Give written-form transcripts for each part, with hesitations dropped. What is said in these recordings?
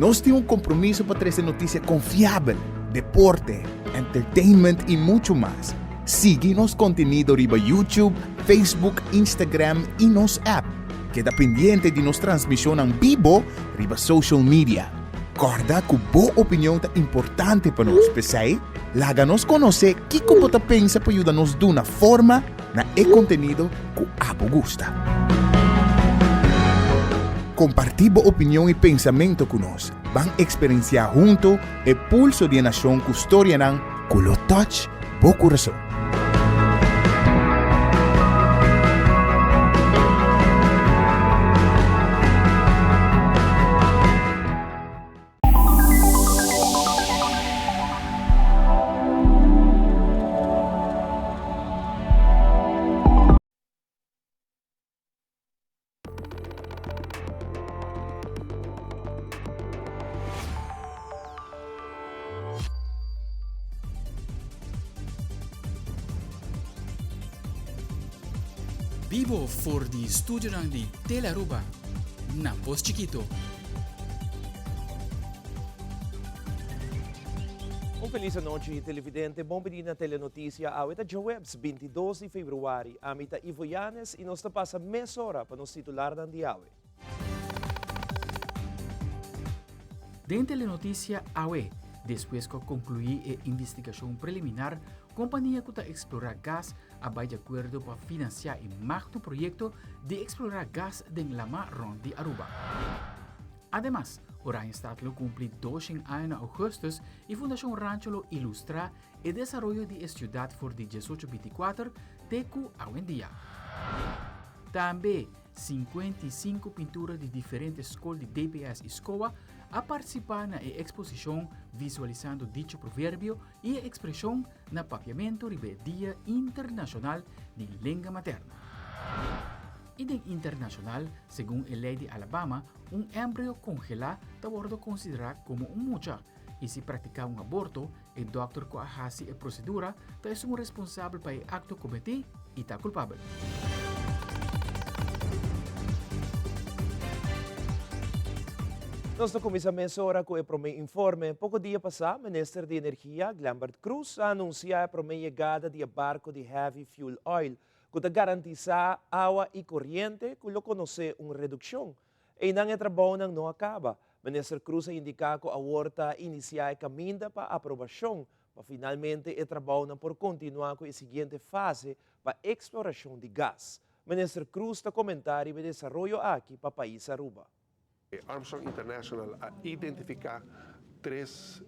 Nós temos um compromisso para trazer notícia confiável, deporte, entertainment e muito mais. Siga nosso conteúdo riba YouTube, Facebook, Instagram e nosso app. Queda pendiente de nossa transmissão em vivo riba social media. Corda que boa opinião é importante para nós, pessoal. Laga-nos conhecer que como você pensa para ajudar-nos de uma forma na conteúdo que abo gusta. Compartir boa opinião e pensamento conosco. Vão experienciar junto o pulso de nação que história não, com o touch, boa coração. Vivo voor die studio di Telaruba, na Voz Chiquito. Feliz noite, televidente. Bom dia na Telenotícia. Awita Jowebs, 22 de februário. Amita Ivoyanes e nós passa meia hora para nos titular da Diawe. Den Telenotícia AWE, depois que concluir a investigação preliminar, a companhia que está explorar gás vai de acordo para financiar o magno projeto de explorar gás de la Marron de Aruba. Además, o Rijnstad cumpre 200 anos em agosto e a Fundação Rancho ilustra o desenvolvimento de Ciudad for the 1824 tecu hoje em dia. Também, 55 pinturas de diferentes escolas de DPS e escola a participar na exposição visualizando dicho provérbio e a expressão na papiamento do Dia Internacional de Língua Materna. E de internacional, segundo a lei de Alabama, embrião congelado está considerado como mucha. E se praticar aborto, o doctor que faz a procedura está responsável para o acto cometido e está culpável. Nós começamos agora com o primeiro informe. Pouco dia passado, o ministro de Energia, Glambert Cruz, anunciou a primeira chegada de barco de heavy fuel oil, que garantiza água e corrente, que conhece uma redução. E não é trabalho não acaba. O ministro Cruz indicou que a horta iniciar caminho para a aprovação, mas finalmente o trabalho por continuar com a seguinte fase para a exploração de gás. O ministro Cruz está comentando o desenvolvimento aqui para o país Aruba. Armstrong International a identificar 3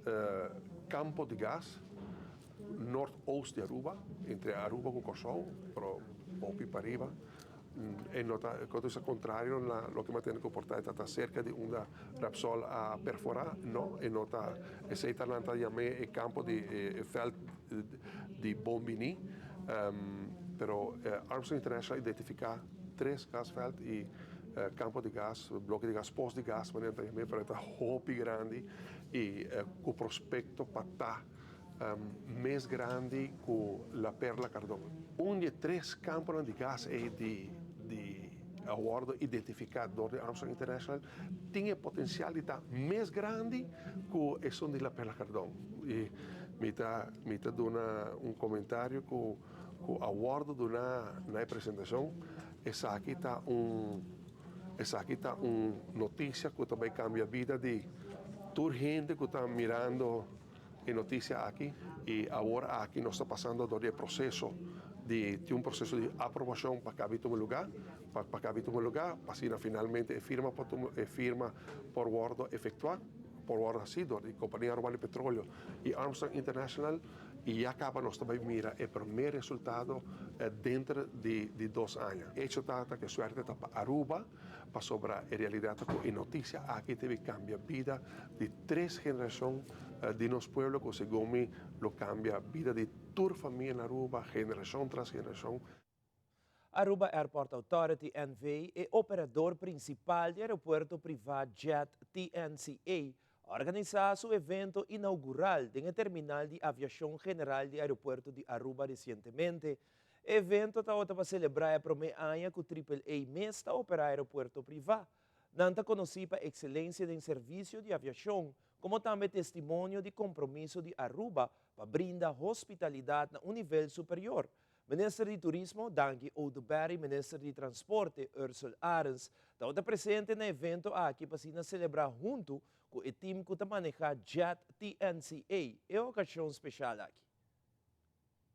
campos de gás norte-oeste de Aruba, entre Aruba e Corsol, pero Popi para arriba. Quando isso é contrário, o que mantém comportar está cerca de uma Repsol a perforar, não, e nota esse Atlanta chamei o campo de felt de Bombini, pero Armstrong International identificar 3 gasfelt e campo de gás, bloco de gás, posto de gás, mas também para estar hopi grande e o prospecto para estar mais grande que a Perla Cardón. De 3 campos de gás é de acordo identificado do Armstrong International tinha potencial de estar mais grande que esse de la Perla Cardón. E me está dando comentário que o acordo na apresentação, essa aqui está essa aqui está uma notícia que também cambia a vida de toda gente que está mirando a notícia aqui e agora aqui nós estamos passando por um processo de de aprovação para cada lugar, para cada lugar, para finalmente firma por guarda efetuar, por guarda assim, da Companhia Aruba de Petróleo e Armstrong International e acaba nós também mira o primeiro resultado dentro de 2 anos. Isso trata que suerte está para Aruba, para sobre a realidade com a notícia aqui teve cambia a vida de 3 gerações de nosso pueblo que segundo lo cambia a vida de toda a família na Aruba, geração tras geração. Aruba Airport Authority NV é operador principal do aeroporto privado Jet TNCA, organizar seu evento inaugural no terminal de aviação general do aeroporto de Aruba recentemente. O evento está para celebrar a primeira ano que o AAA MES está operar aeroporto privado. Nanta conheci para excelência em serviço de aviação, como também testemunho de compromisso de Aruba para brindar hospitalidade a um nível superior. Ministro de Turismo, Dangi Oduberry, Ministro de Transporte, Ursula Arens, está presente no evento aqui para celebrar junto com o time que maneja Jet TNCA, é uma ocasião especial aqui.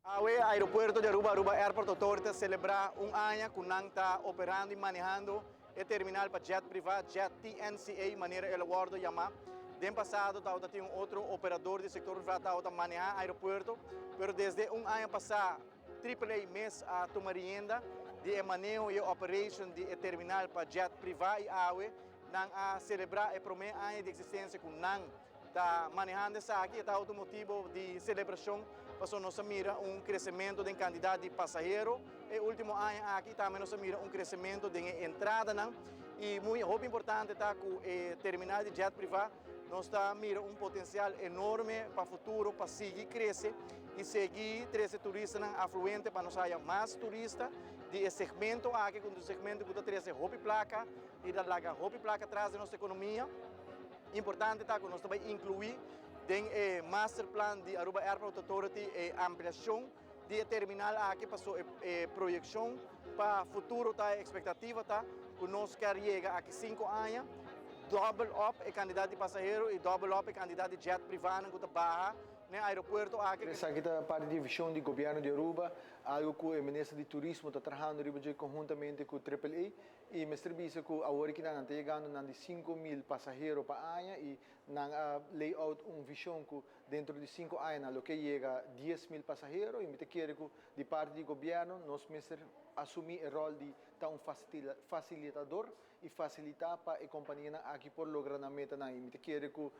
AWE, Aeropuerto de Aruba, Aruba Airport Authority, celebra ano que não está operando e manejando o terminal para jet privado, Jet TNCA, maneira ele guarda chamar. No passado, tinha outro operador do setor privado que maneja o aeroporto, mas desde ano passado, AAA mês a tomarienda de manejo e operation de terminal para jet privado e AWE, não a celebrar o primeiro ano de existência que não está manejando isso aqui, está o motivo de celebração. Passou nossa mira crescimento de quantidade de passageiros e último ano aqui também nossa mira crescimento de entrada não e muito importante está com o terminal de jet privado nós está mira potencial enorme para o futuro para seguir crescer e seguir trazer turistas afluente para nós haya mais turistas de segmento aqui com o segmento que está trazendo roupa e placa e da laga roupa e placa atrás da nossa economia importante está que nós também incluir tem master plan de Aruba Airport Authority ampliação de terminal aqui passou projeção para futuro tá expectativa tá que nós quer chegar aqui 5 anos double up a quantidade de passageiros e double up a quantidade de jet privado que tá barra no aeroporto aqui. Essa aqui está para a divisão de governo de Aruba, algo que o Ministro de Turismo está trabalhando conjuntamente com o AAA e me serviço que agora que não está chegando de 5.000 passageiros para ano e não layout visão que dentro de 5 anos lo que chega 10.000 passageiros e me quer que de parte do governo nós assumir o rol de um facilitador e facilitar para a companhia aqui por lograr a meta e me quer que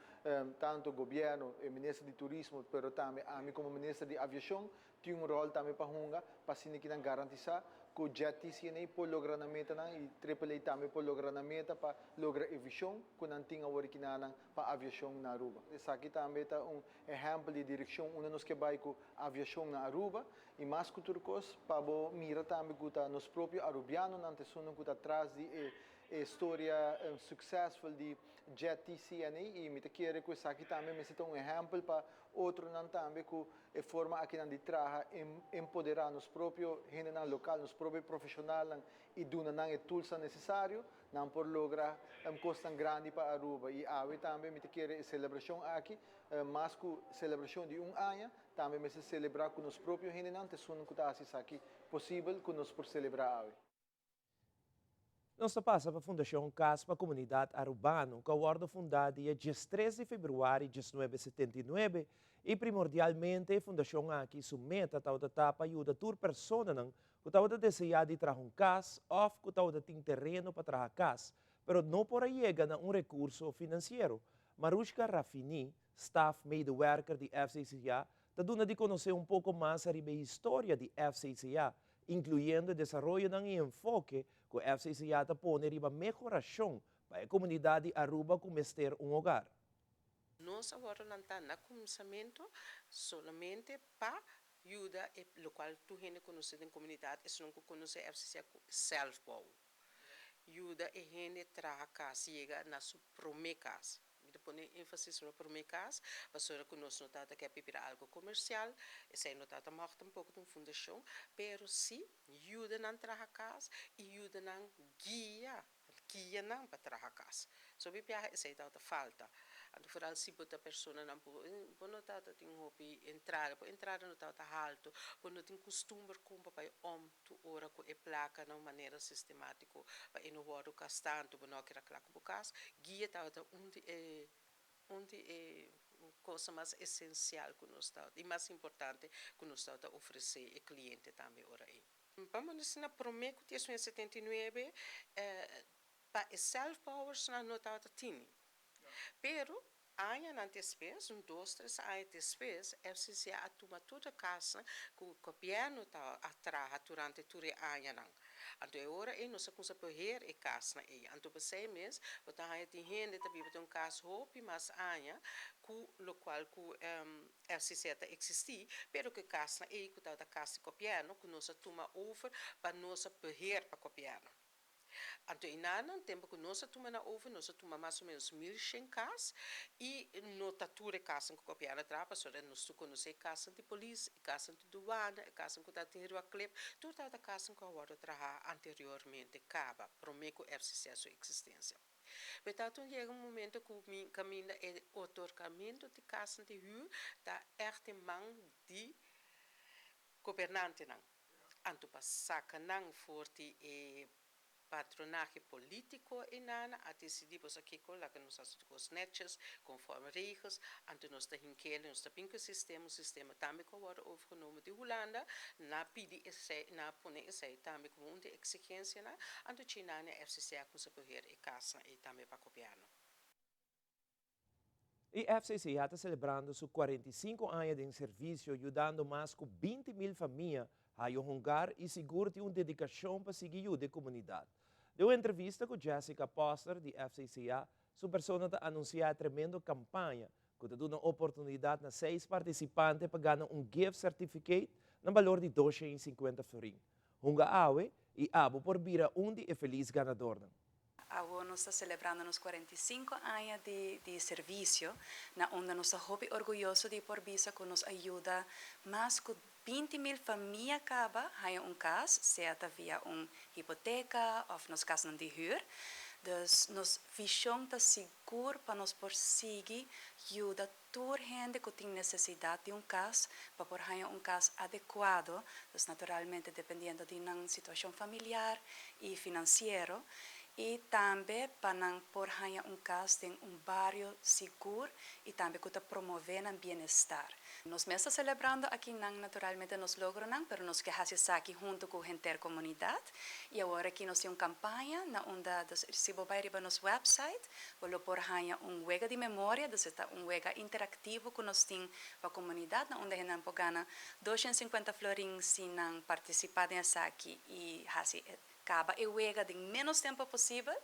tanto o governo e o Ministro de Turismo pero também a mim como Ministro de Aviação tem rol também para hunga para se que garantizar que o jet TCNA por lograr a meta e AAA também por lograr a meta para lograr a visão que não tem agora que para a aviação na Aruba. Essa aqui também está exemplo de direção onde nós que vai com a aviação na Aruba e mais que turcos para mirar também que está nos próprios arubianos não tem que está atrás de história successful de Jet TCNA e me quer que essa aqui também me cita exemplo para outro não também que a forma aqui de trabalhar empoderar nos próprios gente local, nos próprios profissionais e dar a tools necessários não por lograr custo grande para Aruba e a também me quer a celebração aqui mais que celebração de ano também me celebrar com os próprios gente não tem que está aqui possível que nós por celebrar Nós passa para a Fundação CAS para a Comunidade Arubano, que é fundada dia 13 de fevereiro de 1979 e primordialmente a Fundação aqui submete para ajudar a pessoas que estão desejando trazer casa ou que têm terreno para trazer casa, mas não por aí chega recurso financeiro. Marushka Rafini, staff medewerker de FCCA, está dando de conhecer pouco mais sobre a história de FCCA, incluyendo o desenvolvimento e enfoque que o FCCA está pondo para melhoração para a comunidade Aruba como ter hogar. Nós agora não estamos no começamento solamente para ajudar o qual tu gente conhece na comunidade, isso não conhece a FCCA self-power. Ajuda a gente a casa, chega na sua primeira casa. Põe ênfase na primeira casa, para que nós não quer pirar algo comercial, e não está morta um pouco de fundação, mas sim, ajuda a entrar a casa e ajuda a guia não para entrar a casa. So, isso aí está falta. Afinal, se a pessoa não tem entrar não está alto, não tem costume para tu ora com a placa de maneira sistemática, para inovar o castanto, para não querer clacar o caso, guia está onde é coisa mais essencial que nós está e mais importante que nós está oferecer ao cliente também ora aí. Vamos dizer na primeira que tinha 79 para self-power não está tini. Pero anos antes, 2, 3 anos depois, FCCA a tomar toda a casa que o governo está atrás durante todo o ano. Então, agora, nós conseguimos ver a casa. Então, para 6 meses, nós temos gente que vive em casa roupa mais anos, o qual a FCCA existe, mas que a casa é a casa do governo, que nós tomamos over para nós ver para o governo. Anto inanan, tempo que nós tomamos over, nós tomamos mais ou menos 1.100 casos e no tature casos que copiaram trapa, só que nós conhecemos casos de polícia, casos de douana, casos que tem a clip, tudo é casos que eu trabalhar anteriormente, acaba, prometo FCC a sua existência. Portanto, chega momento que o caminho é o otorgamento de casos de rua, da echt mão de governante não. Anto passar não forte patronaje político e nana a decidimos aqui com lá que nós fazemos netjes conforme regras anto nós da hinkele nós da pinco sistema também que agora overgenomen de Holanda na PDSC na pone esse também como uma exigência na anto China na FCC com se poder e casa e também para copiar. E FCC está celebrando seus 45 anos de serviço, ajudando mais de 20.000 famílias a honrar e segurar uma dedicação para seguir a comunidade. De uma entrevista com Jessica Poster, de FCCA, sua pessoa anunciou a tremenda campanha que dá uma oportunidade a 6 participantes para ganhar um gift certificate no valor de 250 florins. Hunga awe e abo por vira e feliz ganador. Agora nós estamos celebrando nos 45 anos de serviço, onde nós estamos muito orgulhosos de por visa que nos ajuda mais de 20.000 famílias acaba em caso, seja via uma hipoteca ou nos casos de huur. Dus nos visão está seguro para nós prosseguir ajuda toda gente que tem necessidade de caso, para por caso adequado, dus naturalmente dependendo de uma situação familiar e financeira. E também para por caso de bairro seguro e também para promover o bem-estar. Nós estamos celebrando aqui naturalmente nos logramos, mas nós queremos aqui junto com a intercomunidade. E agora aqui nós temos uma campanha onde se você vai no nosso website, vamos por wega de memória, wega interativo que nós temos para a comunidade, onde nós podemos ganhar 250 florins se não participar nessa aqui e acaba e wega de menos tempo possível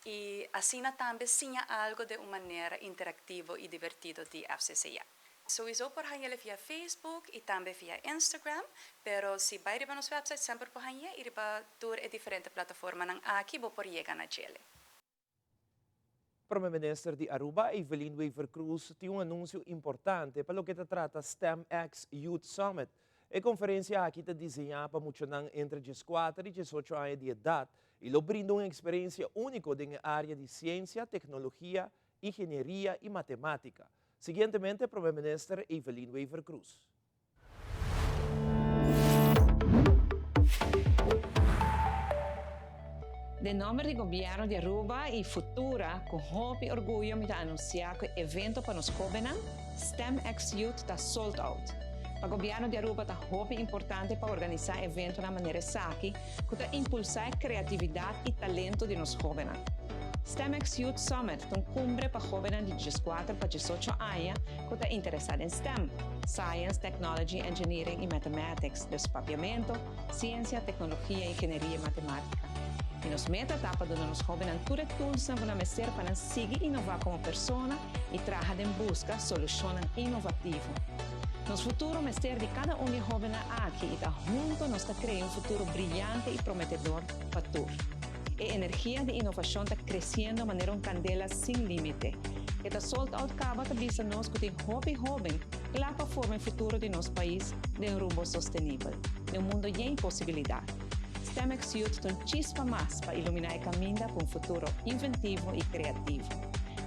e assim também sim algo de uma maneira interativa e divertida de FCCA. Sowieso por hanhele via Facebook e também via Instagram, pero se vai para nosso website sempre por hanhele e para tour e diferente plataforma nang aqui vou por chegar na Chile. Primeiro-Ministro de Aruba, Evelyn Weaver Cruz, tem anúncio importante para o que trata STEMx Youth Summit. A conferência aqui está desenhada para muitos entre 14 e 18 anos de idade e lo brinda uma experiência única na área de ciência, tecnologia, engenharia e matemática. Seguintemente, Primeiro-Ministro Evelyn Weaver Cruz. De nome do governo de Aruba e Futura, com muito orgulho, me anunciar que o evento para nos jovens, STEMx Youth, está sold out. O governo de Aruba está muito importante para organizar eventos de maneira saki, que impulsar a criatividade e talento de nos jovens. STEMx Youth Summit é cumbre para jovens de 14 para 18 anos que estão interessados em STEM, Science, Technology, Engineering e Mathematics, desafiamento, ciência, tecnologia, engenharia e matemática. E nos meta etapa onde nos jovens tudo tools para mestre para seguir inovar como pessoa e trabalhar em busca de soluções inovativas. Nos futuro mestre de cada de jovens aqui e junto nós criando futuro brilhante e prometedor para todos. A energia de inovação está crescendo de maneira candela sem limite. Esta sold out acaba de visa nós que tem jovem que lá para formar o futuro de nosso país de rumbo sustentável, de mundo sem possibilidade. STEMx Youth tem chispa mais para iluminar o caminho para um futuro inventivo e criativo.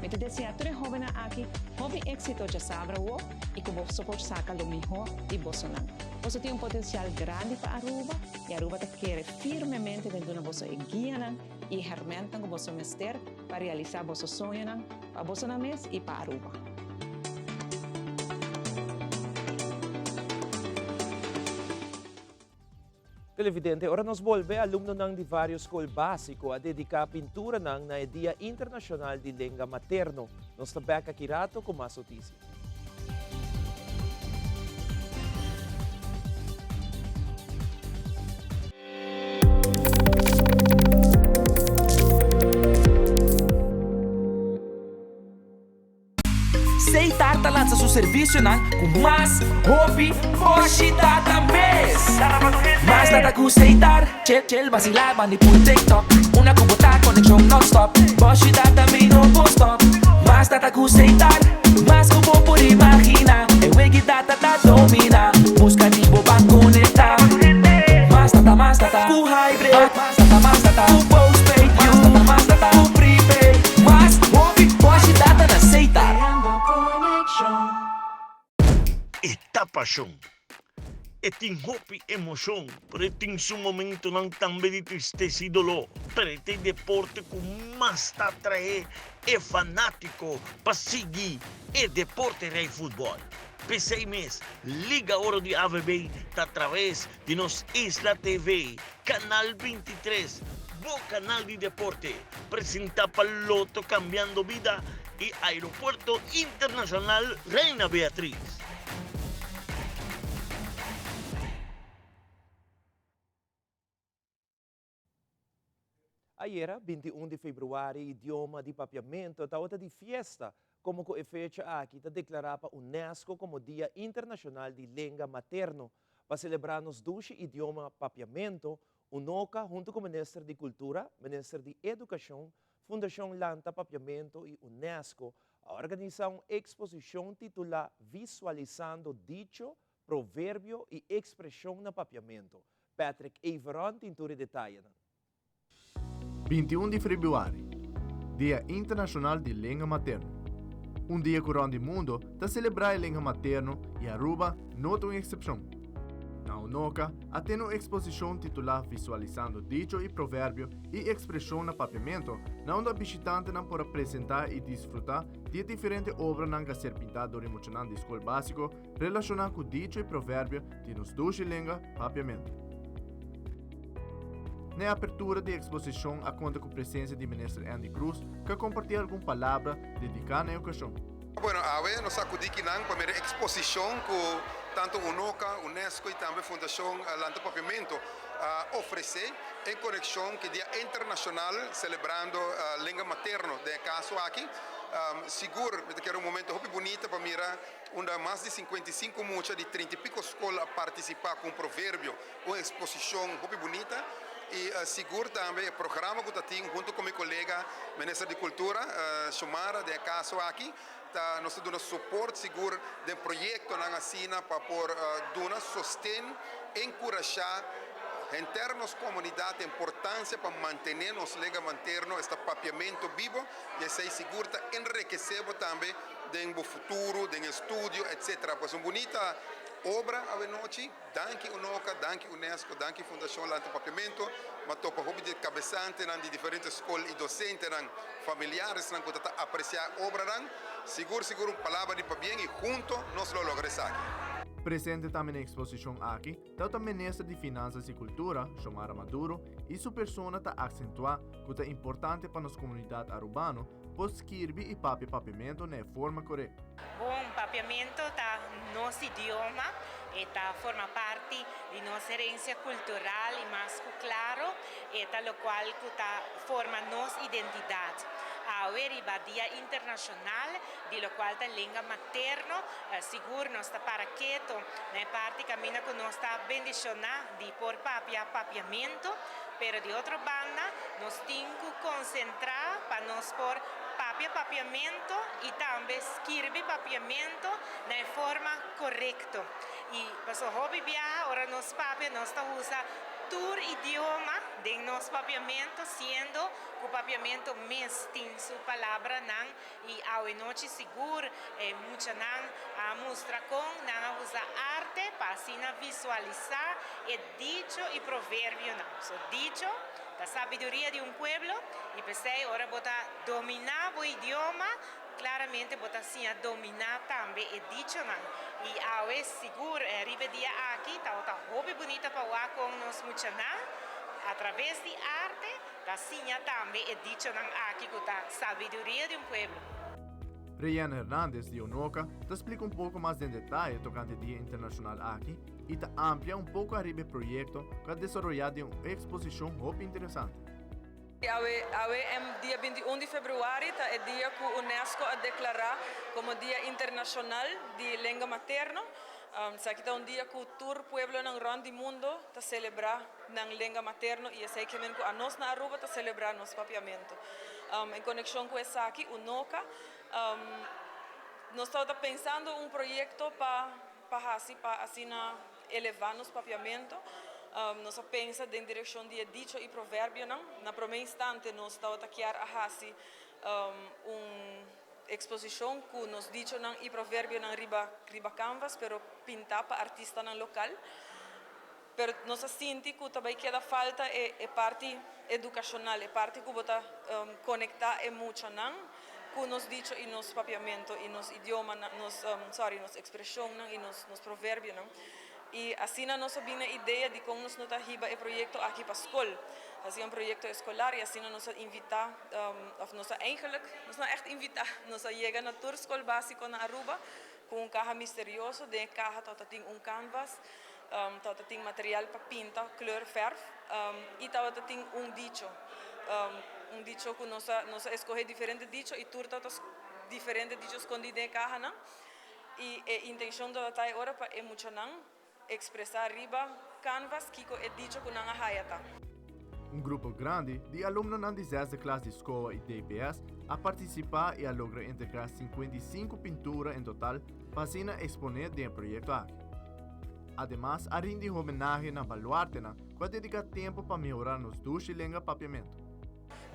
Me desejo a todos os jovens aqui, muito êxito já sabe e que você pode sacar o melhor de Bolsonaro. Você tem potencial grande para Aruba e Aruba te quer firmemente dentro de você guia e herramienta que você mestre para realizar seus sonhos para Bolsonaro e para Aruba. Televidente, agora nós volvemos aluno de vários escolas básicos a dedicar a pintura na Dia Internacional de Língua Materno. Nós estamos aqui rato com mais notícias. Sei tarta lança sucesso serviço com mais hobby, hoje data mês. Mas nada que aceitar, chill, vacilar, manipula TikTok. Uma computadora, conexão non-stop. Hoje data me não vou stop. Mas nada que aceitar, mas que vou por imaginar. Eu é que data domina, busca tipo pra conectar. Mas data, com hybrid. Mas data, com postpaid. Mas data, com prepaid. Mas hobby, hoje data não aceitar. Esta paixão é tem hope emoção, pero tem um momento não também de tristeza e dolor. Pero tem deporte com mais te atrair é fanático para seguir é deporte rei futebol. Pensei mês, liga Ouro de AVB através de nos Isla TV, canal 23, bom canal de deporte, apresenta para Loto cambiando vida e Aeropuerto Internacional Reina Beatriz. Ayer, 21 de fevereiro, idioma de papiamento está de fiesta, como que a fecha aqui está declarada para a Unesco como Dia Internacional de Língua Materno. Para celebrar nos dois idiomas papiamento, UNOCA, junto com o Ministério de Cultura, Ministério de Educação, Fundação Lanta Papiamento e Unesco, a organizar uma exposição titulada Visualizando Dicho, Provérbio e Expressão na Papiamento. Patrick Everon, tintura detalhe. 21 de fevereiro, Dia Internacional de Língua Materna. Dia que o mundo está celebrar a língua materna e Aruba não é uma exceção. Na UNOCA, tem uma exposição titulada Visualizando Dicho e Provérbio e Expressão na Papiamento, onde a visitante não pode apresentar e desfrutar de diferentes obras que ser pintadas durante a escola básica relacionadas com dicho e provérbio de nos duas línguas papiamento. Na apertura da exposição, a conta com a presença do ministro Andy Cruz, que compartilha alguma palavra dedicada à ocasião. Bueno, hoje nós acudimos para a primeira exposição que tanto UNOCA, Unesco e também a Fundação Lanta Papiamento oferecem em conexão com o Dia Internacional celebrando a língua materna. De caso aqui, seguro que era um momento muito bonito para mirar onde mais de 55 muchas de 30 e pico escolas a participar com um provérbio, uma exposição muito bonita. E seguro também o programa que eu tenho junto com meu colega ministro de Cultura, Xomara, de caso aqui, nós damos suporte seguro do projeto na assina para por dar sustento, encorajar internos comunidade a importância para manter nos língua materno este papiamento vivo e assim seguro enriquecer também no futuro, no estudo, etc. Pois uma bonita obra a noite, danke UNOCA, danke Unesco, danke Fundação Lanta Papiamento, mas topa hobby de cabeçante de diferentes escolas e docentes, familiares que apreciar a obra, seguro uma palavra de para bem e junto nós lo logramos aqui. Presente também na exposição aqui, está o ministro de Finanças e Cultura, Xomara Maduro, e sua persona está acentuar que é importante para nossa comunidade arubana, pois escrever e papiamento na forma correta. Bom, papiamento está no nosso idioma, está forma parte de nossa herência cultural e mais claro, está o qual forma nossa identidade. Hoje é o Dia Internacional, de lo qual a língua materna, seguro nós está para quieto, na parte caminha com nós está bendicionar de por papiamento, pero de outra banda, nós temos que concentrar para nós por papiamento e também escrever papiamento na forma correta. E para o hobby viajar, agora nós usa todo idioma de nosso papiamento, sendo que o papiamento mesmo tem sua palavra e ao noite seguro, muita a mostra com usa arte para assim visualizar e dicho e provérbio So dicho, a sabedoria de pueblo e pensei agora botar dominar o idioma, claramente botar assim a dominar também e dicho e ao seguro arriba dia aqui tá hobby bonita para lá com nós muita através de arte assim também e dicho aqui com a sabedoria de pueblo. Brian Hernández de UNOCA te explica um pouco mais em detalhe tocante ao Dia Internacional aqui e te amplia um pouco arriba o projeto que é desenvolvido em uma exposição muito interessante. Em dia 21 de februari tá é dia que a UNESCO a declarar como Dia Internacional de Língua Materna. Sa kita un dia que todo pueblo ng round mundo ta celebrar ng língua materna e esse que a nós na Aruba ta celebrar nos papiamento. Em conexão com essa aqui, o NOCA, nós estamos pensando projeto para assim elevar nos papiamento. Nós pensa em direção de dicho e provérbio, não? Na primeira instante nós estamos a criar exposição que nos dicho e provérbio não riba canvas, pero pintar para artista não local. Pero nós senti que também queda falta é parte educacional, é parte que bota conectar muito não, que nos dicho e nos papiamento e nos idioma, nos expressão e nos provérbio não. E assim nós tivemos a ideia de como nós riba o projeto aqui para a escola. Assim projeto escolar e assim nós invitar, nós eigenlijk, nós echt invitar, nós chega na tour escola básica na Aruba com caja misterioso, de caja tem canvas, tem material para pintar, cor, verf, e tem dicho. Dicho que nós escolhe diferentes dichos e tour diferentes dichos escondidos em caja, não? E a intenção da tá agora para expressar riba canvas que é dicho que não hayata. Grupo grande de alunos na 10ª classe de escola e DPS a participar e a lograr integrar 55 pinturas em total para assim exponer do projeto aqui. Además, a rinde homenagem na baluarte para dedicar tempo para melhorar nos duches e língua papiamento.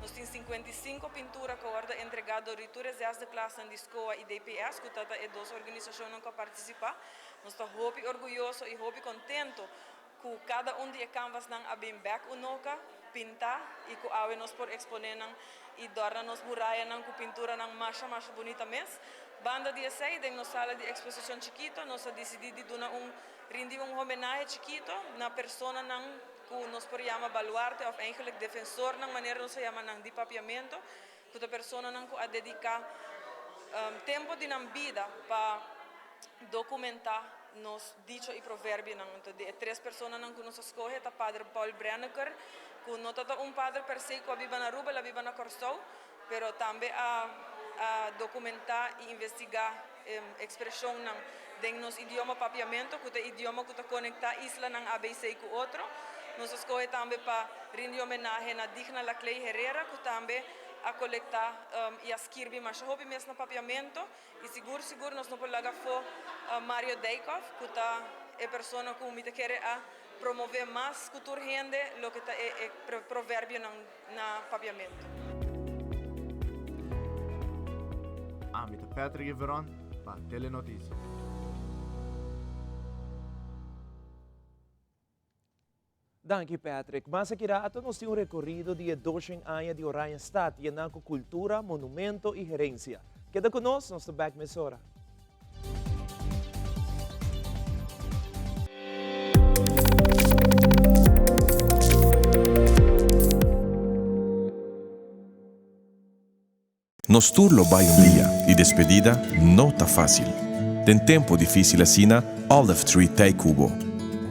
Nós temos 55 pinturas que agora entregado a leituras de classe de escola e DPS, que é duas organizações que participam. Nós estamos muito orgulhosos e muito contentes que cada de canvas não bem back unoka pintar e que awe nós por exponer e dar nos muralha com pintura mais bonita mesmo. Banda de sei de nossa sala de exposição chiquito, nós decidimos de rendir homenagem chiquito na pessoa que nós por chama baluarte ou eigenlijk defensor na maneira nós chama de papiamento, que a pessoa que a dedicar tempo de vida para documentar nos dicho e provérbio então de três pessoas que nos escolhe tá padre Paul Brenneker que não tá padre per se que vive na Aruba, la vive na Corsou, pero também a documentar e investigar expressão de nos idioma papiamento, que é idioma que conecta isla ng ABC com outro. Nos escolhe também para rendir homenagem a Digna Laclay Herrera, que também a coletar e a escrever mais hobby mesmo no papiamento e seguro nós não podemos lagar Mario Deikov que é pessoa que me quer a promover mais cultura rende lo que é provérbio na papiamento. Amita Patrick e Veron para Telenotícias. Danke Patrick. Mas aqui nós temos recorrido de 12 anos de Orion Stad e na cultura, monumento e gerência. Queda conosco, nós estamos back mesora. Nos turlo vai dia e despedida não tá fácil. Tem tempo difícil assina, Olive Tree Tay Cubo.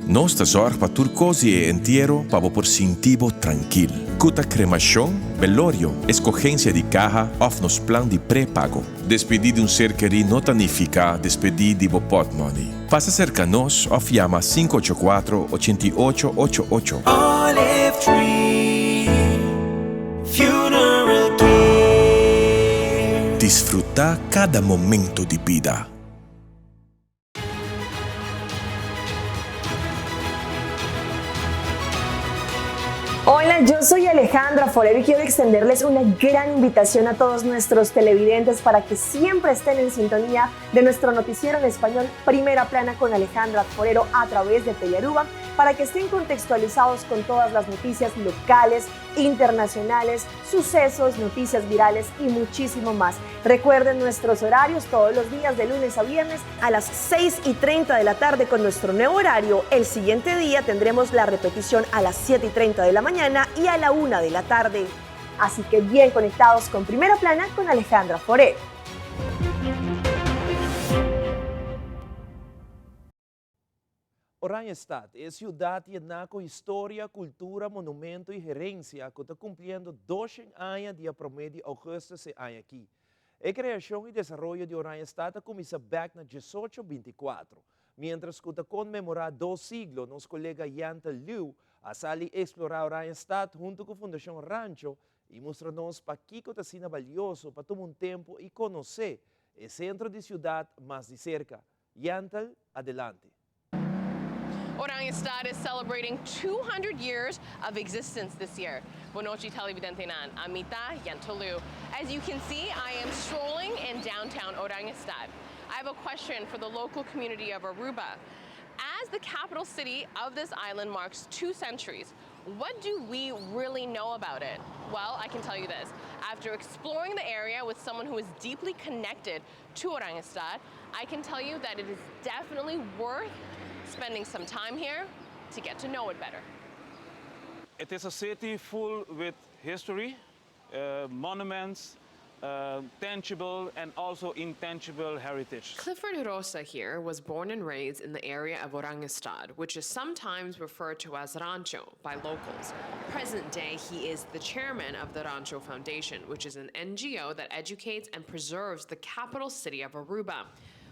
Nós ta sorg pa turcosi e entierro pa por sintivo tranquil. Cuta cremação, velorio, escogencia de caja of nos plan de pré-pago. Despedir de ser querido não tanifica despedir de pot money. Passa cerca nos of llama 584-8888. Olive Tree Funeral Care. Disfruta cada momento de vida. Hola, yo soy Alejandra Forero y quiero extenderles una gran invitación a todos nuestros televidentes para que siempre estén en sintonía de nuestro noticiero en español Primera Plana con Alejandra Forero a través de Telearuba, para que estén contextualizados con todas las noticias locales, internacionales, sucesos, noticias virales y muchísimo más. Recuerden nuestros horarios todos los días de lunes a viernes a las 6:30 de la tarde con nuestro nuevo horario. El siguiente día tendremos la repetición a las 7:30 de la mañana y a la 1 de la tarde. Así que bien conectados con Primera Plana con Alejandra Forero. Oranjestad es ciudad llena con historia, cultura, monumento y gerencia que está cumpliendo 200 años de promedio agosto se año aquí. La creación y desarrollo de Oranjestad comienza back en 1824, mientras que está conmemora 2 siglos, nuestro colega Yantel Liu a salir a explorar Oranjestad junto con Fundación Rancho y mostrarnos para qué está siendo valioso para tomar un tiempo y conocer el centro de ciudad más de cerca. Yantel, adelante. Oranjestad is celebrating 200 years of existence this year. Buenochi televidente nan, Amita Yantolu. As you can see, I am strolling in downtown Oranjestad. I have a question for the local community of Aruba. As the capital city of this island marks 2 centuries, what do we really know about it? Well, I can tell you this. After exploring the area with someone who is deeply connected to Oranjestad, I can tell you that it is definitely worth spending some time here to get to know it better. It is a city full with history, monuments, tangible and also intangible heritage. Clifford Rosa here was born and raised in the area of Oranjestad, which is sometimes referred to as Rancho by locals. Present day, he is the chairman of the Rancho Foundation, which is an NGO that educates and preserves the capital city of Aruba.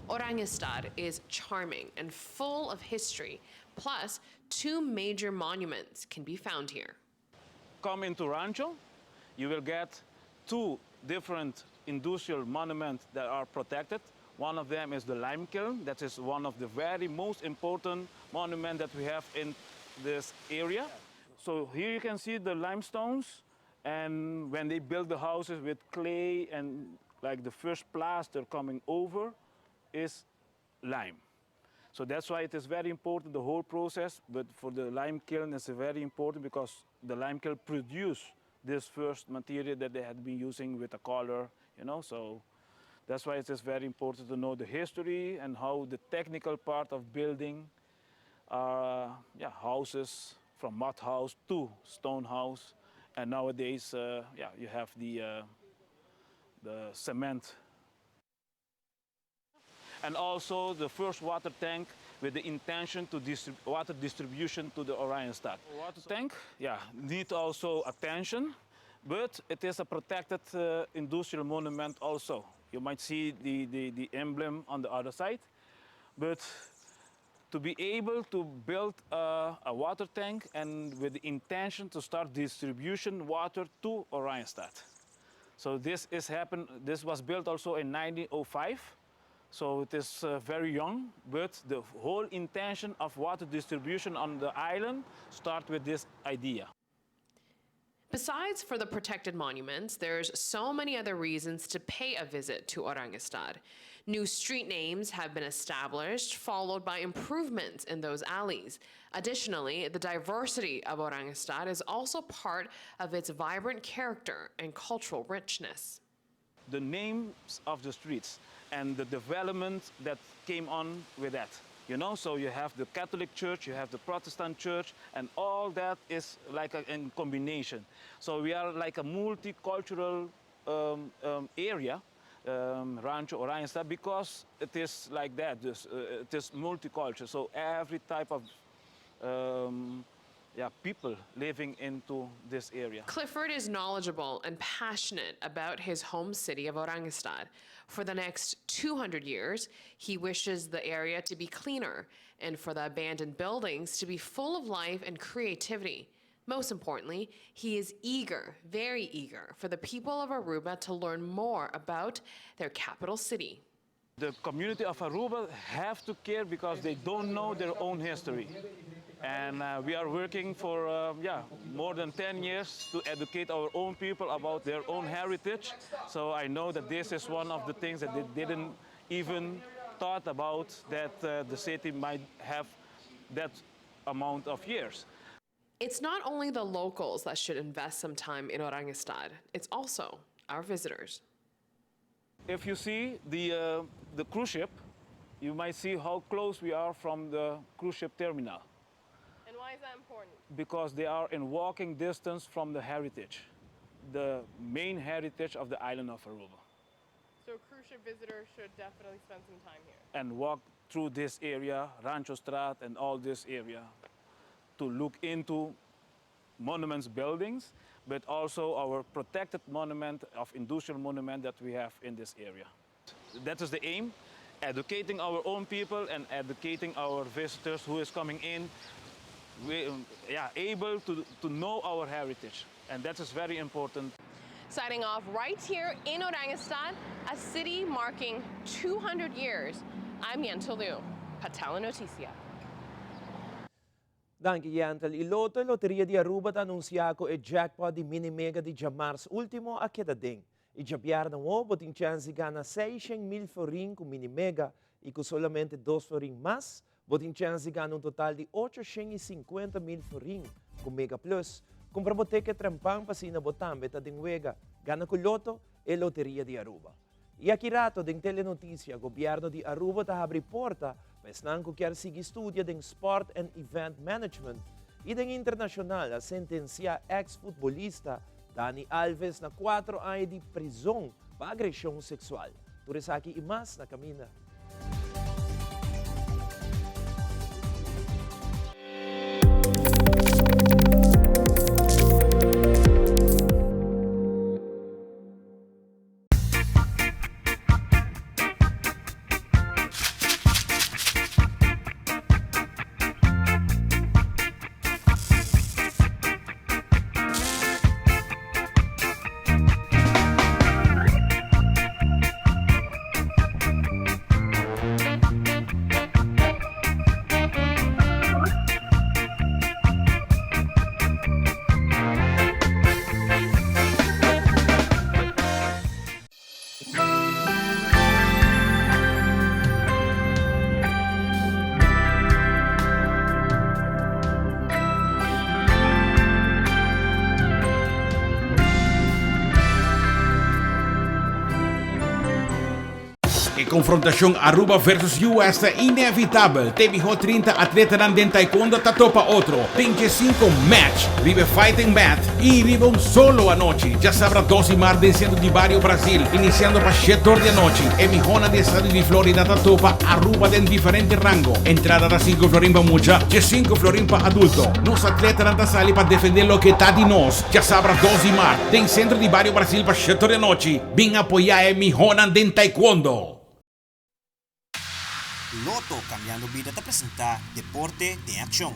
Oranjestad is charming and full of history, plus 2 major monuments can be found here. Come into Rancho, you will get 2 different industrial monuments that are protected. One of them is the lime kiln. That is one of the very most important monuments that we have in this area. So here you can see the limestones, and when they built the houses with clay and like the first plaster coming over is lime. So that's why it is very important, the whole process, but for the lime kiln it's very important because the lime kiln produced this first material that they had been using with a color, you know, so that's why it is very important to know the history and how the technical part of building houses from mud house to stone house, and nowadays you have the cement. And also the first water tank with the intention to water distribution to the Oranjestad. Water tank, need also attention, but it is a protected industrial monument also. You might see the emblem on the other side, but to be able to build a water tank and with the intention to start distribution water to Oranjestad. So this was built also in 1905. So it is very young, but the whole intention of water distribution on the island starts with this idea. Besides for the protected monuments, there's so many other reasons to pay a visit to Oranjestad. New street names have been established, followed by improvements in those alleys. Additionally, the diversity of Oranjestad is also part of its vibrant character and cultural richness. The names of the streets and the development that came on with that. You know, so you have the Catholic Church, you have the Protestant Church, and all that is like in combination. So we are like a multicultural area, Rancho Oranjestad, because it is like that. It is multicultural. So every type of people living into this area. Clifford is knowledgeable and passionate about his home city of Oranjestad. For the next 200 years, he wishes the area to be cleaner and for the abandoned buildings to be full of life and creativity. Most importantly, he is eager, very eager, for the people of Aruba to learn more about their capital city. The community of Aruba have to care because they don't know their own history. And we are working for more than 10 years to educate our own people about their own heritage. So I know that this is one of the things that they didn't even thought about, that the city might have that amount of years. It's not only the locals that should invest some time in Oranjestad, it's also our visitors. If you see the cruise ship, you might see how close we are from the cruise ship terminal. And why is that important? Because they are in walking distance from the heritage, the main heritage of the island of Aruba. So cruise ship visitors should definitely spend some time here. And walk through this area, Rancho Strat and all this area, to look into monuments buildings, but also our protected monument of industrial monument that we have in this area. That is the aim, educating our own people and educating our visitors who is coming in, able to know our heritage, and that is very important. Signing off right here in Orangestad, a city marking 200 years. I'm Yantel Liu, Patala Noticia. Danke Yantel. Il loto e Lotteria di Aruba ha annunciato il jackpot di mini mega di Jamars ultimo a Kedading. Il jabiar ng uobo tin chance gana 600,000 florin con mini mega e con solamente 2 florin mas, botin chance gana un total di 850,000 florin con mega plus. Compra boteca trampang pasina botambe ta dingwega, gana con loto e Lotteria di Aruba. E aqui rato ding telenotícia, governo de Aruba ta abri porta, mas não quer seguir estudia ding Sport and Event Management e ding internacional a sentencia ex-futbolista Dani Alves na 4 anos de prisão para agressão sexual. Turis aqui e mais na Camina. Confrontação Aruba versus US é inevitável. Teve 30 atletas de taekwondo tá topa outro. 25 match, vive fighting mat e vive um solo a noite. Já sabrá 12 mar descendo de Barrio Brasil, iniciando para 7 horas da noite. É mijona de estado de Florida tá topa Aruba em diferente rango. Entrada da 5 florin para mucha, de 5 florin para adulto. Nos atletas não tá sali para defender o que tá de nós. Já sabrá 12 mar, tem centro de Barrio Brasil para 7 horas da noite. Vem apoiar a mijona de taekwondo. Loto Cambiando Vida te presenta Deporte de Acción.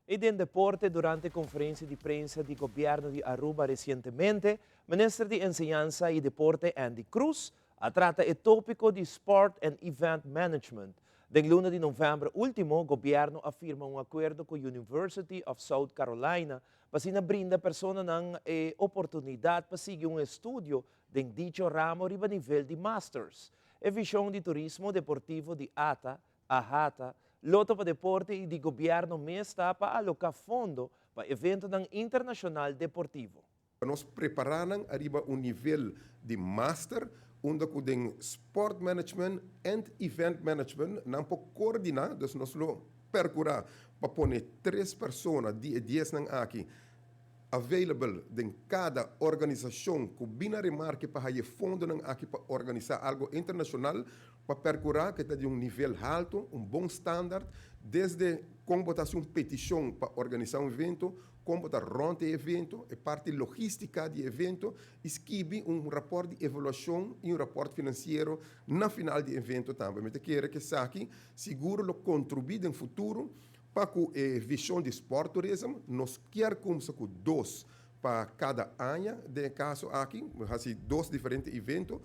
E em deporte, durante a conferência de prensa do governo de Aruba recentemente, o ministro de Enseñanza e Deporte Andy Cruz trata o tópico de Sport and Event Management. Den luna de novembro último, o governo afirma um acordo com a University of South Carolina para brinda persona ng oportunidade para seguir um estudo em dicho ramo riba nível de Masters. A visão de turismo deportivo de AHATA, Loto para Deporte e de governo está para alocar fundo para evento internacional deportivo. Nós preparamos arriba um nível de Master, onde com Sport Management and Event Management, não pode coordenar, então nós vamos percurar para pôr 3 pessoas, 10 aqui, available em cada organização que bina remarque para ter fundo aqui para organizar algo internacional, para percurar que está de nível alto, bom standard, desde como botar petição para organizar evento, como botar ronde evento, a parte logística do evento, escrever rapport de evaluação e rapport financeiro na final do evento também. Mas quero que aqui seguro contribuir no futuro para a visão de sport tourism, nós queremos começar com 2 para cada ano, de caso aqui, assim, 2 diferentes eventos,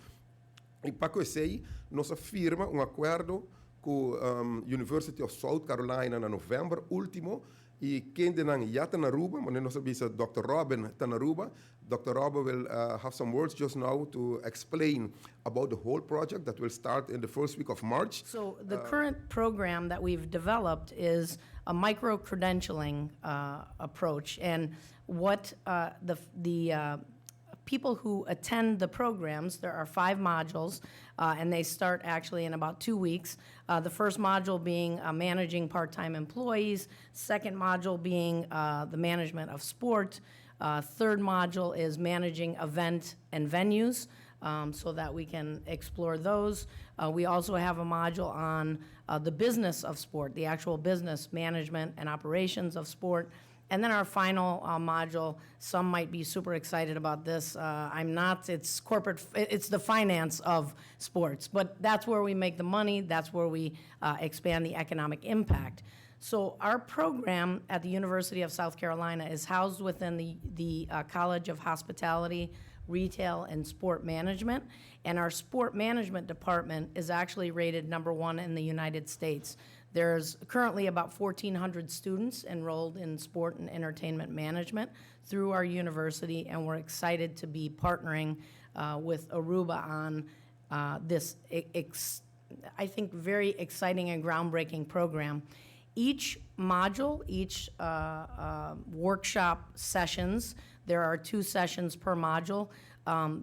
e para que sei, nós firma acordo com a University of South Carolina em novembro último, e quem já está na Aruba, mas nós sabemos Dr. Robin está na Aruba. Dr. Robin will have some words just now to explain about the whole project that will start in the first week of March. So the current program that we've developed is a micro-credentialing approach, and what the people who attend the programs, there are 5 modules, and they start actually in about 2 weeks. The first module being managing part-time employees, second module being the management of sport, third module is managing event and venues, so that we can explore those. We also have a module on the business of sport, the actual business management and operations of sport. And then our final module, some might be super excited about this. I'm not, it's corporate, it's the finance of sports, but that's where we make the money, that's where we expand the economic impact. So our program at the University of South Carolina is housed within the College of Hospitality, Retail, and Sport Management, and our Sport Management department is actually rated #1 in the United States. There's currently about 1,400 students enrolled in sport and entertainment management through our university, and we're excited to be partnering with Aruba on this, I think, very exciting and groundbreaking program. Each module, each workshop sessions, there are 2 sessions per module.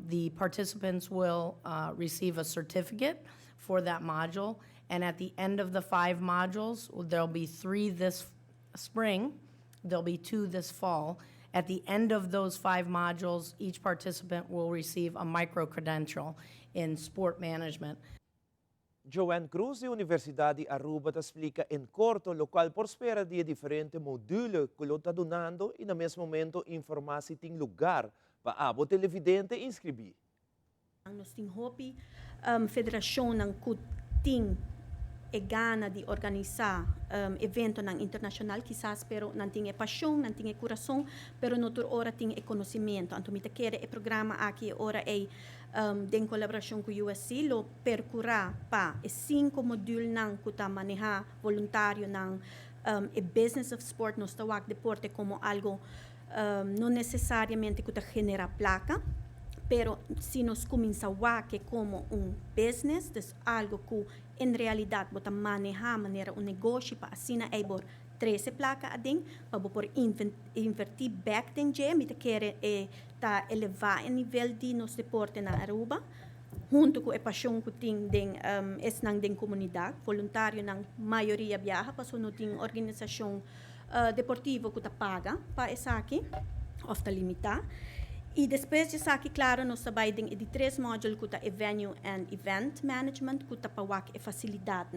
The participants will receive a certificate for that module, and at the end of the 5 modules, there'll be 3 this spring, there'll be 2 this fall. At the end of those 5 modules, each participant will receive a micro-credential in sport management. Joanne Cruz, de Universidad de Aruba, te explica en corto lo qual prospera de diferentes modulos que lo está donando e, no mesmo momento, informasi ting lugar para abo televidente inscrever. Nós temos hopi federação ng kuting e gana de organizar evento ng internacional, quizás, pero não tem paixão, não tem coração, pero noutra hora tem conhecimento. Então, me quer o programa aqui ora é em colaboração com o USC, lo percurar para 5 modulos ng kuta manejar voluntário ng business of sport, nos tawag deporte como algo não necessariamente kuta genera placa, pero si nos começamos que como business, es algo que en realidad bota manejar maneira negócio para assim é por 13 placa ading, para por invertir back den je, me quer ta elevar o nível de nos deporte na Aruba, junto com a paixão que tem den nang den comunidade, voluntário nang maioria viaja, para não tem organização deportiva que ta paga para essa aqui, ou ta limitar. E depois disso aqui, claro, nós trabalhamos de 3 módulos que é venue and event management, que é para a facilidade,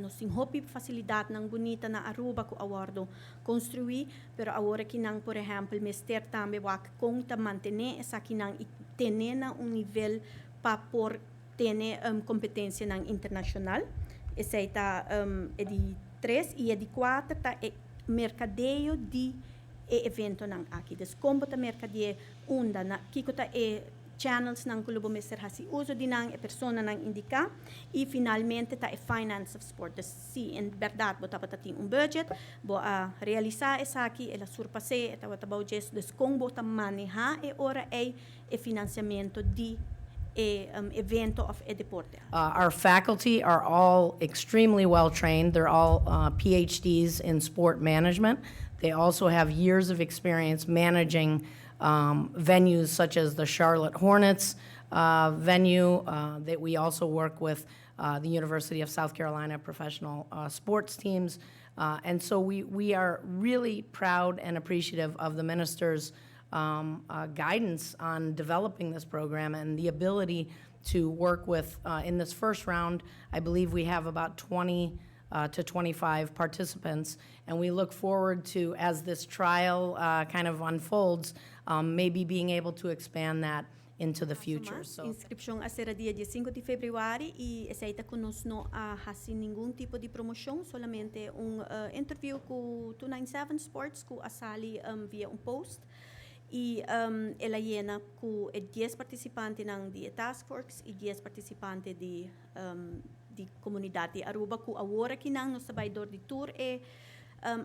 nós temos hopi facilidade não bonita na Aruba que awardo construir, pero agora que não, por exemplo, mester também wak conta manter essa aqui não e ter nível para por ter competência não internacional. Esse aí tá é de 3 e é de 4 tá é mercadeio de evento nang aqui. Des como ta mercadeie unda na kiko ta channels nang kulubo meser hasi uso di nang persona nang indica e finalmente ta finance of sport. Des si en verdade bota patating budget bo a realizar essa aqui ela surpasse eta bota baujes des como bota manejar ora financiamento de evento of deporte. Our faculty are all extremely well trained. They're all PhDs in sport management. They also have years of experience managing venues such as the Charlotte Hornets venue that we also work with the University of South Carolina professional sports teams. And so we are really proud and appreciative of the minister's guidance on developing this program and the ability to work with, in this first round, I believe we have about 20 to 25 participants, and we look forward to, as this trial kind of unfolds, maybe being able to expand that into the future. So, inscripción será dia 15 de fevereiro e aceita conosco não há nenhum tipo de promoção, solamente interview com 297 Sports que asali via post e ela llena com 10 participantes de task force e 10 participantes de comunidade de Aruba que agora que nós trabalhador de tour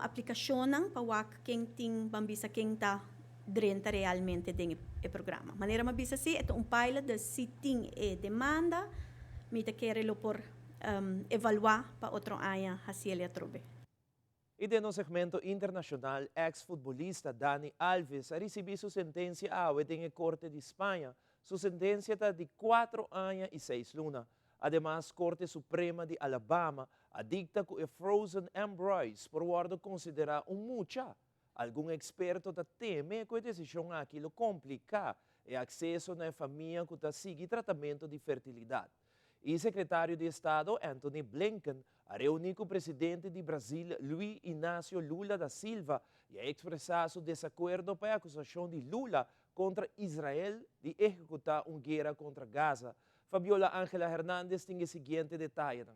aplicação para quem tem bambisa quem tá dentro realmente do programa. Maneira mabisa si é pilot de se tem demanda, me te querelo por evaluar para outro área assim ele atrobe. E de no segmento internacional, ex-futbolista Dani Alves recibió su sentencia en el Corte de España. Su sentencia está de 4 años y 6 lunas. Además, Corte Suprema de Alabama dicta que Frozen Embrace por guardo considera mucha. Algún experto teme que la decisión aquí lo complica el acceso a una familia que sigue tratamiento de fertilidad. Y el secretario de Estado, Anthony Blinken, reunió con el presidente de Brasil, Luiz Inácio Lula da Silva, y ha expresado su desacuerdo para la acusación de Lula contra Israel de ejecutar una guerra contra Gaza. Fabiola Ángela Hernández tiene el siguiente detalle.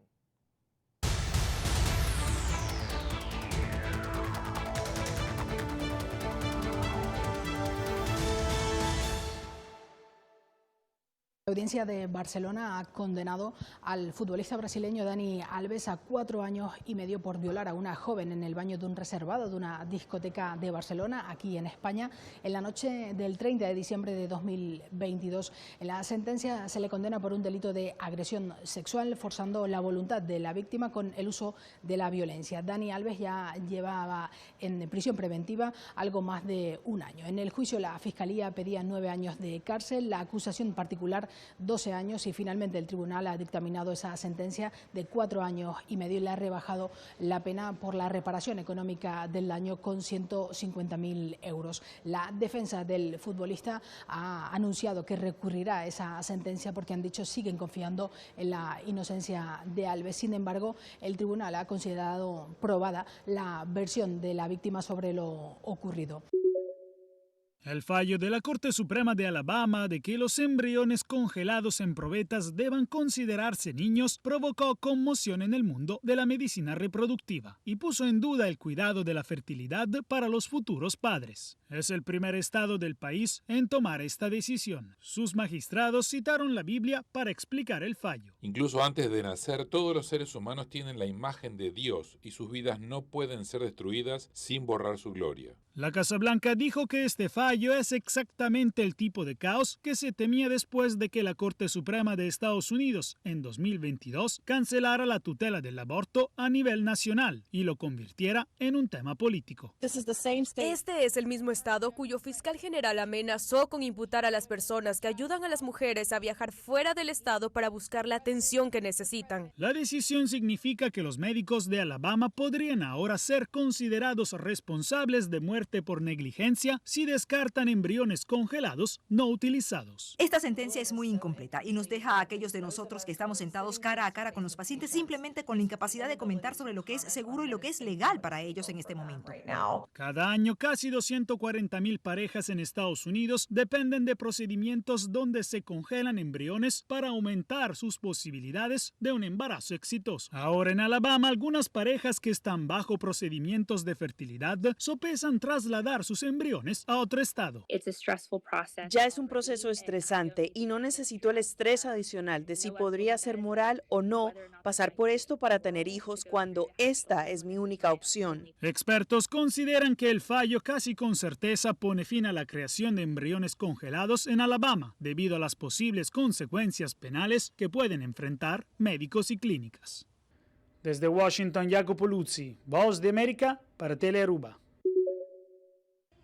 La audiencia de Barcelona ha condenado al futbolista brasileño Dani Alves a 4 años y medio por violar a una joven en el baño de un reservado de una discoteca de Barcelona, aquí en España, en la noche del 30 de diciembre de 2022. En la sentencia se le condena por un delito de agresión sexual, forzando la voluntad de la víctima con el uso de la violencia. Dani Alves ya llevaba en prisión preventiva algo más de un año. En el juicio la Fiscalía pedía 9 años de cárcel, la acusación particular 12 años y finalmente el tribunal ha dictaminado esa sentencia de 4 años y medio y le ha rebajado la pena por la reparación económica del daño con 150.000 euros. La defensa del futbolista ha anunciado que recurrirá a esa sentencia porque han dicho siguen confiando en la inocencia de Alves. Sin embargo, el tribunal ha considerado probada la versión de la víctima sobre lo ocurrido. El fallo de la Corte Suprema de Alabama de que los embriones congelados en probetas deban considerarse niños provocó conmoción en el mundo de la medicina reproductiva y puso en duda el cuidado de la fertilidad para los futuros padres. Es el primer estado del país en tomar esta decisión. Sus magistrados citaron la Biblia para explicar el fallo. Incluso antes de nacer, todos los seres humanos tienen la imagen de Dios y sus vidas no pueden ser destruidas sin borrar su gloria. La Casa Blanca dijo que este fallo es exactamente el tipo de caos que se temía después de que la Corte Suprema de Estados Unidos en 2022 cancelara la tutela del aborto a nivel nacional y lo convirtiera en un tema político. Este es el mismo estado cuyo fiscal general amenazó con imputar a las personas que ayudan a las mujeres a viajar fuera del estado para buscar la atención que necesitan. La decisión significa que los médicos de Alabama podrían ahora ser considerados responsables de muerte por negligencia si descartan embriones congelados no utilizados. Esta sentencia es muy incompleta y nos deja a aquellos de nosotros que estamos sentados cara a cara con los pacientes simplemente con la incapacidad de comentar sobre lo que es seguro y lo que es legal para ellos en este momento. Cada año casi 240,000 parejas en Estados Unidos dependen de procedimientos donde se congelan embriones para aumentar sus posibilidades de un embarazo exitoso. Ahora en Alabama algunas parejas que están bajo procedimientos de fertilidad sopesan trasladar sus embriones a otro estado. Ya es un proceso estresante y no necesito el estrés adicional de si podría ser moral o no pasar por esto para tener hijos cuando esta es mi única opción. Expertos consideran que el fallo casi con certeza pone fin a la creación de embriones congelados en Alabama debido a las posibles consecuencias penales que pueden enfrentar médicos y clínicas. Desde Washington, Jacopo Luzzi, Voz de América para Telearuba.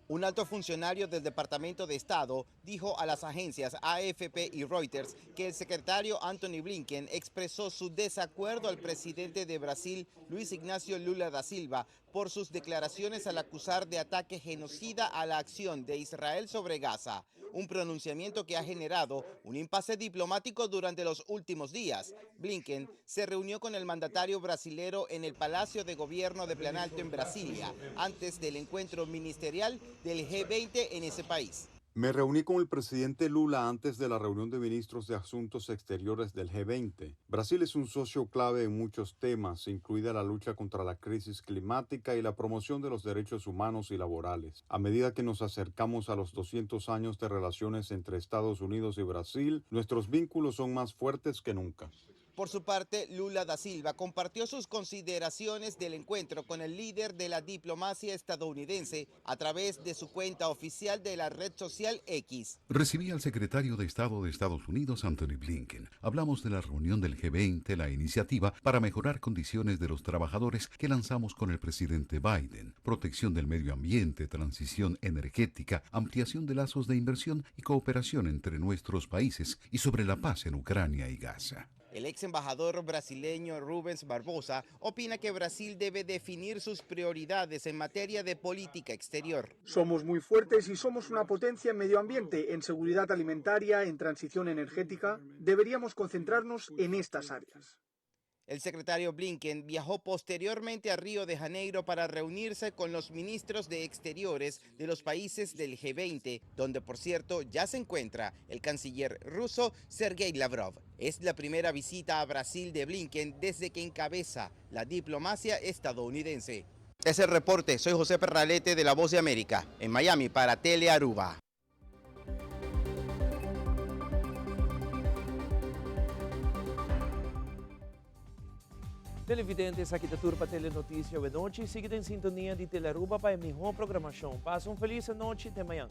Un alto funcionario del Departamento de Estado dijo a las agencias AFP y Reuters que el secretario Anthony Blinken expresó su desacuerdo al presidente de Brasil, Luiz Inácio Lula da Silva, por sus declaraciones al acusar de ataque genocida a la acción de Israel sobre Gaza, un pronunciamiento que ha generado un impasse diplomático durante los últimos días. Blinken se reunió con el mandatario brasilero en el Palacio de Gobierno de Planalto en Brasilia, antes del encuentro ministerial del G20 en ese país. Me reuní con el presidente Lula antes de la reunión de ministros de Asuntos Exteriores del G20. Brasil es un socio clave en muchos temas, incluida la lucha contra la crisis climática y la promoción de los derechos humanos y laborales. A medida que nos acercamos a los 200 años de relaciones entre Estados Unidos y Brasil, nuestros vínculos son más fuertes que nunca. Por su parte, Lula da Silva compartió sus consideraciones del encuentro con el líder de la diplomacia estadounidense a través de su cuenta oficial de la red social X. Recibí al secretario de Estado de Estados Unidos, Anthony Blinken. Hablamos de la reunión del G20, la iniciativa para mejorar condiciones de los trabajadores que lanzamos con el presidente Biden, protección del medio ambiente, transición energética, ampliación de lazos de inversión y cooperación entre nuestros países y sobre la paz en Ucrania y Gaza. El ex embajador brasileño Rubens Barbosa opina que Brasil debe definir sus prioridades en materia de política exterior. Somos muy fuertes y somos una potencia en medio ambiente, en seguridad alimentaria, en transición energética. Deberíamos concentrarnos en estas áreas. El secretario Blinken viajó posteriormente a Río de Janeiro para reunirse con los ministros de Exteriores de los países del G20, donde por cierto ya se encuentra el canciller ruso Sergei Lavrov. Es la primera visita a Brasil de Blinken desde que encabeza la diplomacia estadounidense. Es el reporte, soy José Perralete de La Voz de América, en Miami para Tele Aruba. Televidentes, aqui da Turpa Telenotícia Boa Noite. Siga em sintonia de Telearuba para a melhor programação. Passa uma feliz noite, até amanhã.